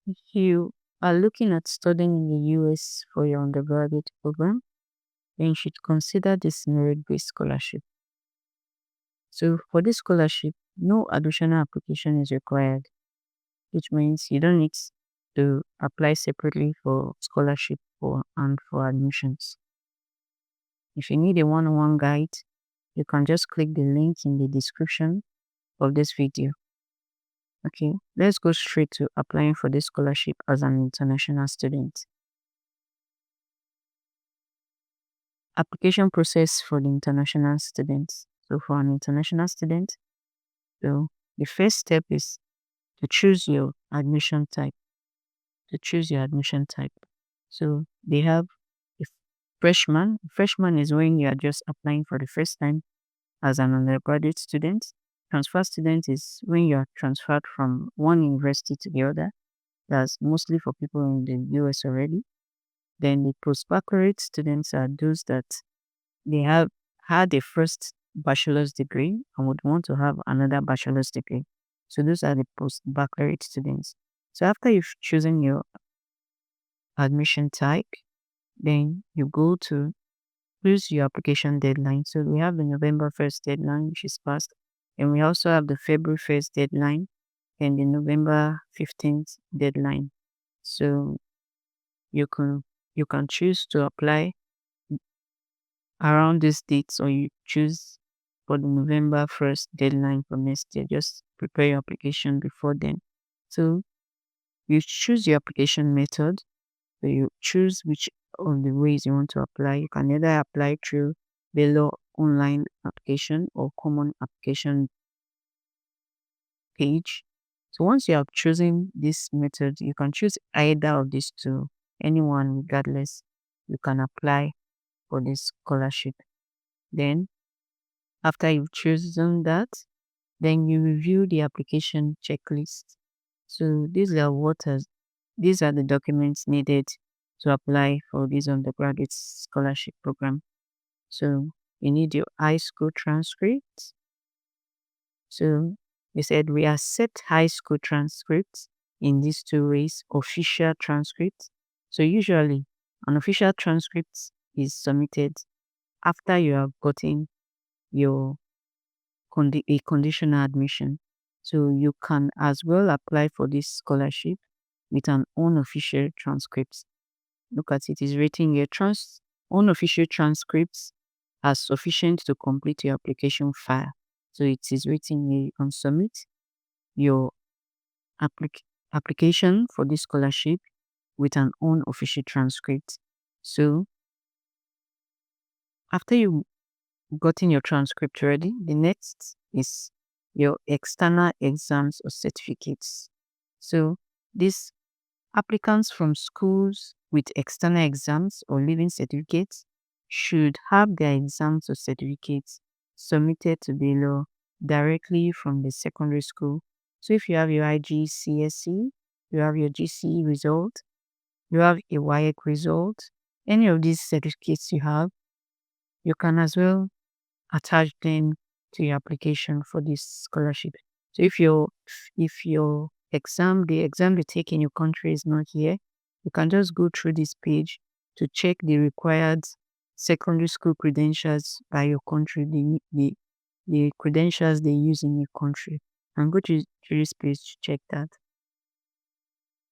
If you are looking at studying in the US for your undergraduate program, then you should consider this merit-based scholarship. So for this scholarship, no additional application is required, which means you don't need to apply separately for scholarship and for admissions. If you need a one-on-one guide, you can just click the link in the description of this video. Okay, let's go straight to applying for this scholarship as an international student. Application process for the international students. So for an international student, so the first step is to choose your admission type. To choose your admission type. So they have a freshman. Freshman is when you are just applying for the first time as an undergraduate student. Transfer student is when you are transferred from one university to the other. That's mostly for people in the US already. Then the postbaccalaureate students are those that they have had a first bachelor's degree and would want to have another bachelor's degree. So those are the postbaccalaureate students. So after you've chosen your admission type, then you go to choose your application deadline. So we have the November 1st deadline, which is passed. And we also have the February 1st deadline and the November 15th deadline. So you can choose to apply around these dates, or you choose for the November 1st deadline for next year. Just prepare your application before then. So you choose your application method. So you choose which of the ways you want to apply. You can either apply through Baylor online application or common application page. So once you have chosen this method, you can choose either of these two. Anyone, regardless, you can apply for this scholarship. Then, after you've chosen that, then you review the application checklist. So these are the documents needed to apply for this undergraduate scholarship program. So you need your high school transcripts. So we said we accept high school transcripts in these two ways: official transcripts. So usually an official transcript is submitted after you have gotten your a conditional admission. So you can as well apply for this scholarship with an unofficial transcript. Look at it, is written here. Unofficial transcripts are sufficient to complete your application file. So it is written here. You can submit your application for this scholarship with an unofficial transcript. So after you gotten your transcript ready, the next is your external exams or certificates. So these applicants from schools with external exams or leaving certificates should have their exams or certificates submitted to Baylor directly from the secondary school. So if you have your IGCSE, you have your GCE result, you have a WAEC result, any of these certificates you have, you can as well attach them to your application for this scholarship. So if your the exam you take in your country is not here, you can just go through this page to check the required secondary school credentials by your country, the credentials they use in your country, and go to this page to check that.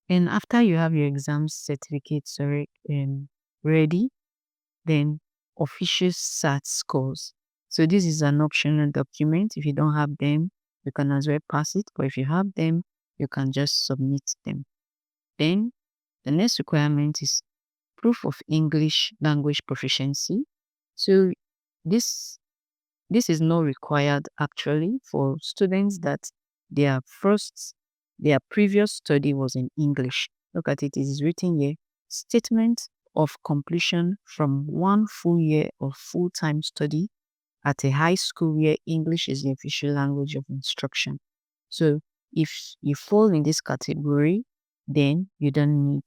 And after you have your exam certificates ready, then official SAT scores. So this is an optional document. If you don't have them, you can as well pass it. But if you have them, you can just submit them. Then the next requirement is proof of English language proficiency. So this this is not required actually for students that their previous study was in English. Look at it, it is written here: statement of completion from one full year of full-time study at a high school where English is the official language of instruction. So if you fall in this category, then you don't need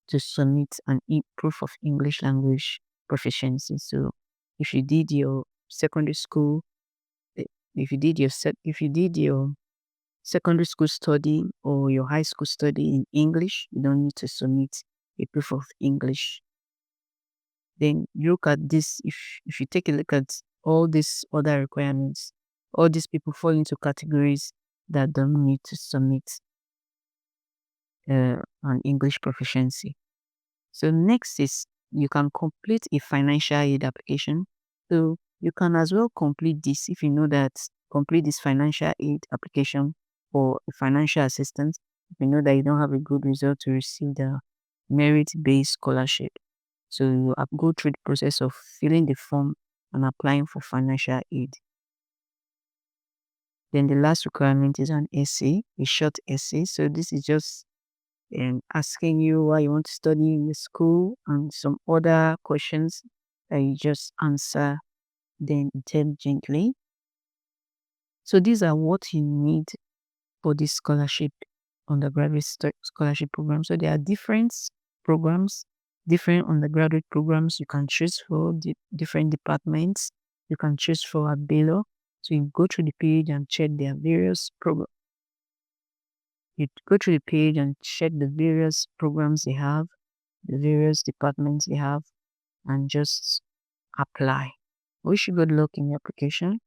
to submit an proof of English language proficiency. So if you did your secondary school, if you did your secondary school study or your high school study in English, you don't need to submit a proof of English. Then you look at this, if you take a look at all these other requirements, all these people fall into categories that don't need to submit an English proficiency. So next is you can complete a financial aid application. So you can as well complete this if you know that complete this financial aid application for a financial assistance. If you know that you don't have a good result to receive the merit-based scholarship. So you go through the process of filling the form and applying for financial aid. Then the last requirement is an essay, a short essay. So this is just asking you why you want to study in the school and some other questions that you just answer them intelligently. So these are what you need for this scholarship, undergraduate scholarship program. So there are different programs, different undergraduate programs you can choose for different departments. You can choose for at Baylor. So you go through the page and check their various programs. You go through the page and check the various programs they have, the various departments they have, and just apply. Wish you good luck in your application.